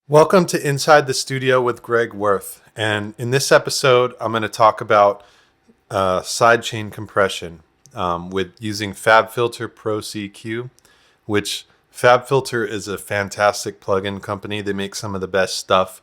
Welcome to Inside the Studio with Greg Wurth. And in this episode, I'm going to talk about sidechain compression with using Fabfilter Pro CQ, which Fabfilter is a fantastic plugin company. They make some of the best stuff.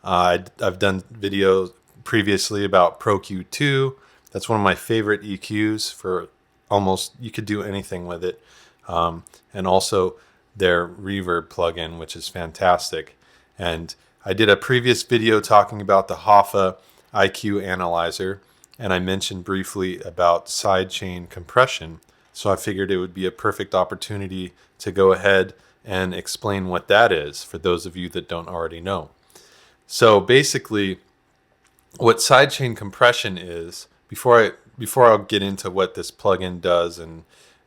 I've done videos previously about Pro Q2. That's one of my favorite EQs for almost, you could do anything with it. And also their reverb plugin, which is fantastic. And I did a previous video talking about the Hoffa IQ analyzer, and I mentioned briefly about sidechain compression. So I figured it would be a perfect opportunity to go ahead and explain what that is for those of you that don't already know. So basically, what sidechain compression is, before I'll get into what this plugin does and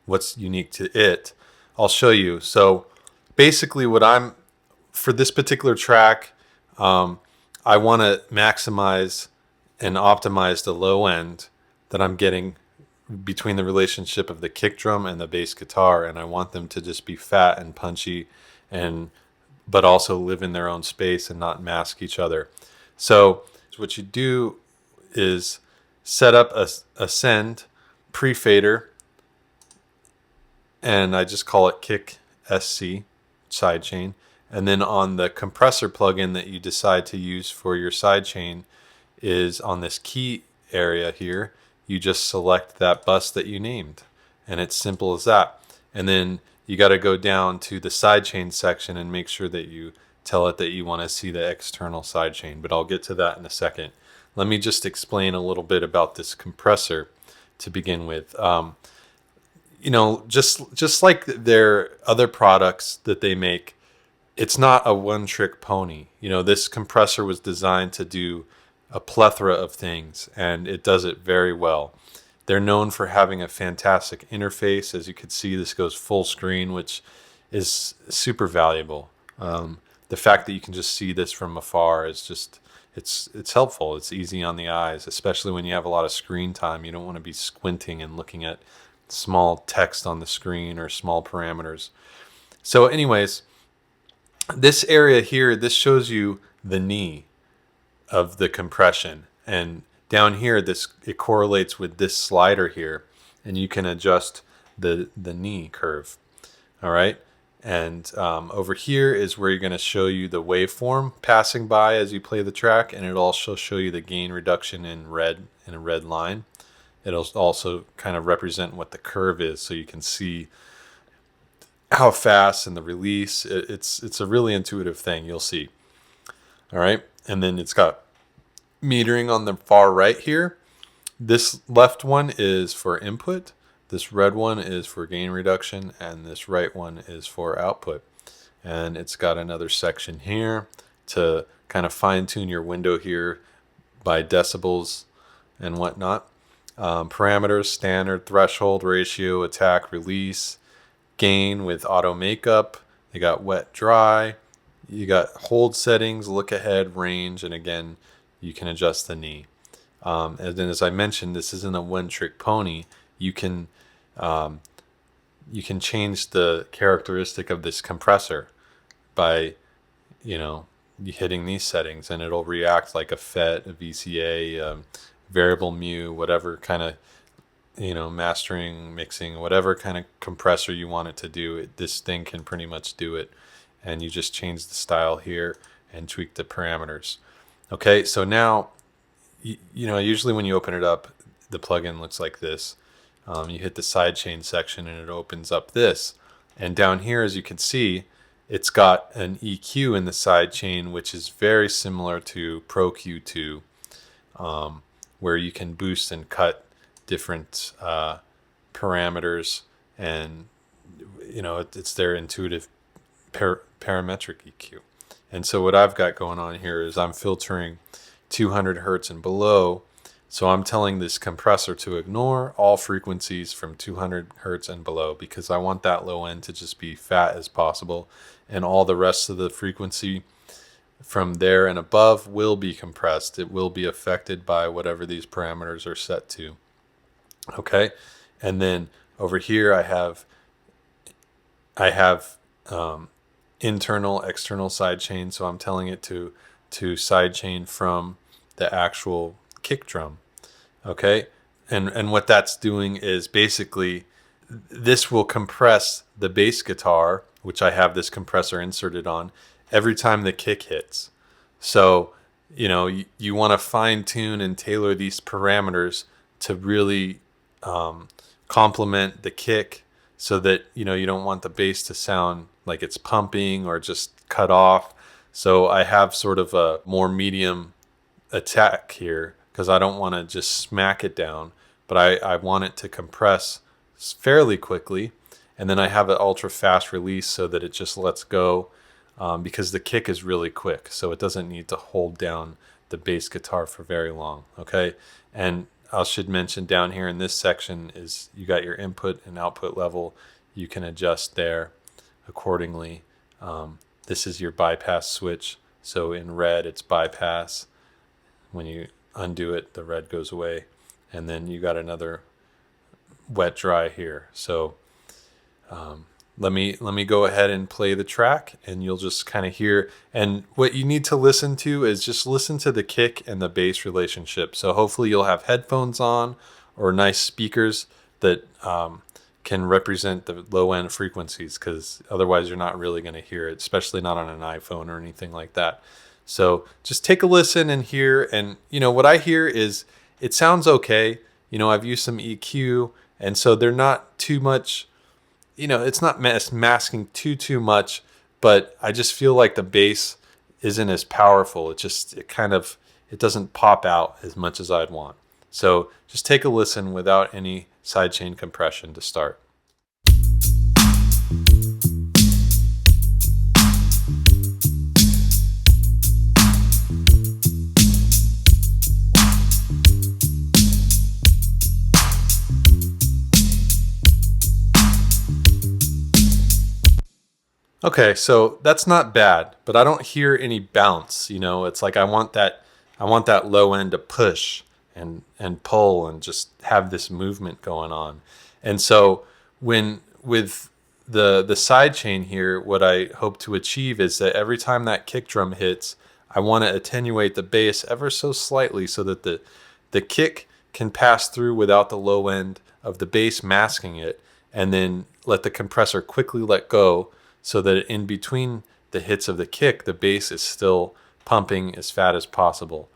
what's unique to it, I'll show you. So basically for this particular track, I want to maximize and optimize the low end that I'm getting between the relationship of the kick drum and the bass guitar, and I want them to just be fat and punchy, but also live in their own space and not mask each other. So what you do is set up a send pre-fader, and I just call it kick SC sidechain. And then on the compressor plugin that you decide to use for your sidechain is on this key area here. You just select that bus that you named, and it's simple as that. And then you got to go down to the sidechain section and make sure that you tell it that you want to see the external sidechain, but I'll get to that in a second. Let me just explain a little bit about this compressor to begin with. Just like their other products that they make, it's not a one-trick pony. This compressor was designed to do a plethora of things, and it does it very well. They're known for having a fantastic interface. As you can see, this goes full screen, which is super valuable. The fact that you can just see this from afar is just, it's helpful. It's easy on the eyes, especially when you have a lot of screen time. You don't want to be squinting and looking at small text on the screen or small parameters. So anyways, this area here, this shows you the knee of the compression, and down here it correlates with this slider here, and you can adjust the knee curve. All right, and over here is where you're going to show you the waveform passing by as you play the track, and it'll also show you the gain reduction in red, in a red line. It'll also kind of represent what the curve is, so you can see how fast and the release. It's a really intuitive thing, you'll see. All right, and then it's got metering on the far right here. This left one is for input, this red one is for gain reduction, and this right one is for output. And it's got another section here to kind of fine-tune your window here by decibels and whatnot. Parameters, standard, threshold, ratio, attack, release, gain with auto makeup. You got wet, dry. You got hold settings, look ahead, range, and again, you can adjust the knee. And then, as I mentioned, this isn't a one-trick pony. You can change the characteristic of this compressor by, hitting these settings, and it'll react like a FET, a VCA, variable mu, whatever kind of mastering, mixing, whatever kind of compressor you want it to do, this thing can pretty much do it. And you just change the style here and tweak the parameters. Okay, so now, usually when you open it up, the plugin looks like this. You hit the sidechain section and it opens up this. And down here, as you can see, it's got an EQ in the sidechain, which is very similar to Pro Q2, where you can boost and cut different parameters, and it's their intuitive parametric EQ. And so what I've got going on here is I'm filtering 200 hertz and below, so I'm telling this compressor to ignore all frequencies from 200 hertz and below, because I want that low end to just be fat as possible, and all the rest of the frequency from there and above will be compressed. It will be affected by whatever these parameters are set to. Okay, and then over here I have internal, external sidechain. So I'm telling it to sidechain from the actual kick drum. Okay. And what that's doing is basically this will compress the bass guitar, which I have this compressor inserted on, every time the kick hits. So, you want to fine tune and tailor these parameters to really complement the kick, so that, you don't want the bass to sound like it's pumping or just cut off. So I have sort of a more medium attack here, because I don't want to just smack it down, but I want it to compress fairly quickly. And then I have an ultra fast release so that it just lets go, because the kick is really quick. So it doesn't need to hold down the bass guitar for very long. Okay. And I should mention down here in this section is you got your input and output level. You can adjust there accordingly. This is your bypass switch. So in red, it's bypass. When you undo it, the red goes away. And then you got another wet dry here. So let me go ahead and play the track, and you'll just kind of hear. And what you need to listen to is just listen to the kick and the bass relationship. So hopefully you'll have headphones on or nice speakers that can represent the low end frequencies, because otherwise you're not really going to hear it, especially not on an iPhone or anything like that. So just take a listen and hear. And what I hear is it sounds okay. I've used some EQ, and so they're not too much. It's not masking too much, but I just feel like the bass isn't as powerful. It doesn't pop out as much as I'd want. So just take a listen without any sidechain compression to start. Okay, so that's not bad, but I don't hear any bounce. It's like I want that low end to push and pull and just have this movement going on. And so with the sidechain here, what I hope to achieve is that every time that kick drum hits, I want to attenuate the bass ever so slightly, so that the kick can pass through without the low end of the bass masking it, and then let the compressor quickly let go, so that in between the hits of the kick, the bass is still pumping as fat as possible.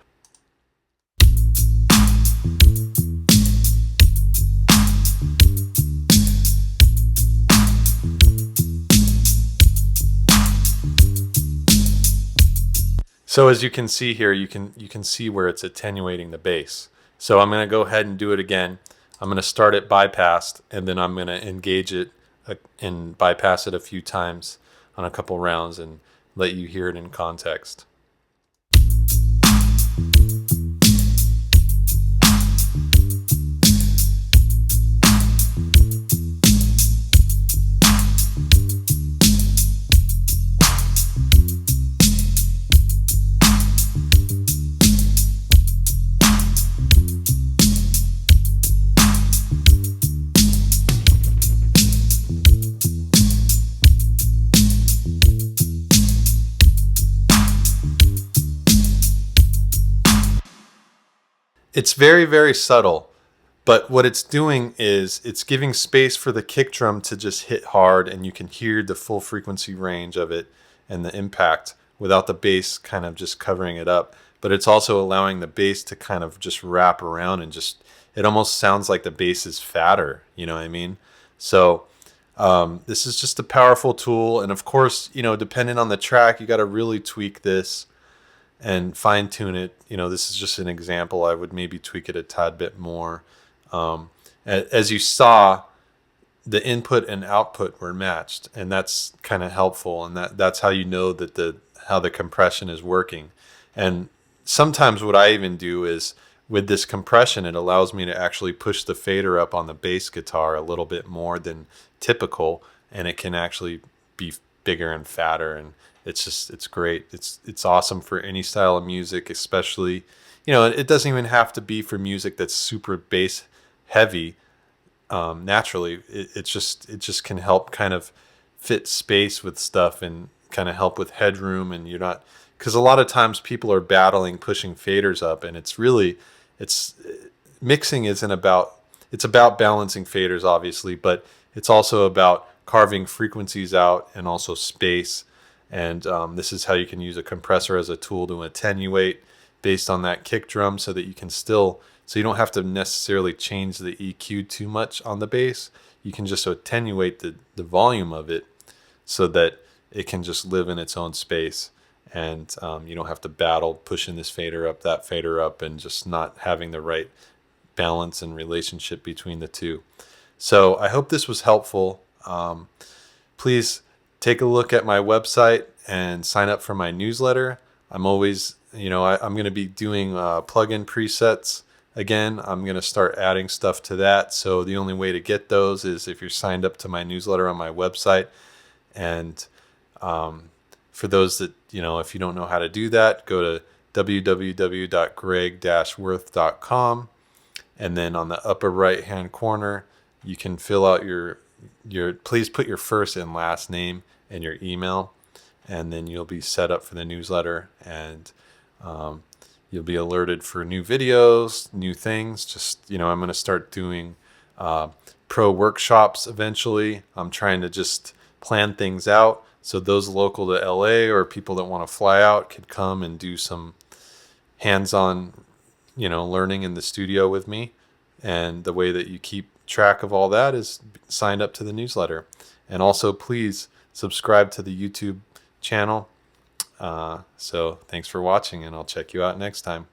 So as you can see here, you can see where it's attenuating the bass. So I'm going to go ahead and do it again. I'm going to start it bypassed, and then I'm going to engage it and bypass it a few times on a couple rounds and let you hear it in context. It's very, very subtle, but what it's doing is it's giving space for the kick drum to just hit hard, and you can hear the full frequency range of it and the impact without the bass kind of just covering it up. But it's also allowing the bass to kind of just wrap around, and just, it almost sounds like the bass is fatter, you know what I mean? So this is just a powerful tool. And of course, depending on the track, you got to really tweak this and fine tune it. This is just an example. I would maybe tweak it a tad bit more. As you saw, the input and output were matched, and that's kind of helpful. And that's how you know that how the compression is working. And sometimes what I even do is, with this compression, it allows me to actually push the fader up on the bass guitar a little bit more than typical, and it can actually be bigger and fatter, and it's great. It's awesome for any style of music, especially, it doesn't even have to be for music that's super bass heavy. Naturally, it just can help kind of fit space with stuff, and kind of help with headroom, and you're not, because a lot of times people are battling pushing faders up, and it's mixing isn't about, it's about balancing faders obviously, but it's also about carving frequencies out and also space. And this is how you can use a compressor as a tool to attenuate based on that kick drum, so that you can still, so you don't have to necessarily change the EQ too much on the bass. You can just attenuate the volume of it so that it can just live in its own space. And you don't have to battle pushing this fader up, that fader up, and just not having the right balance and relationship between the two. So I hope this was helpful. Please take a look at my website and sign up for my newsletter. I'm always, I'm going to be doing plugin presets again. I'm going to start adding stuff to that. So the only way to get those is if you're signed up to my newsletter on my website. And for those that, if you don't know how to do that, go to www.greg-wurth.com. And then on the upper right hand corner, you can fill out your please put your first and last name and your email, and then you'll be set up for the newsletter, and you'll be alerted for new videos, new things. Just, I'm going to start doing pro workshops eventually. I'm trying to just plan things out so those local to LA or people that want to fly out could come and do some hands-on learning in the studio with me. And the way that you keep track of all that is signed up to the newsletter. And also please subscribe to the YouTube channel. So thanks for watching, and I'll check you out next time.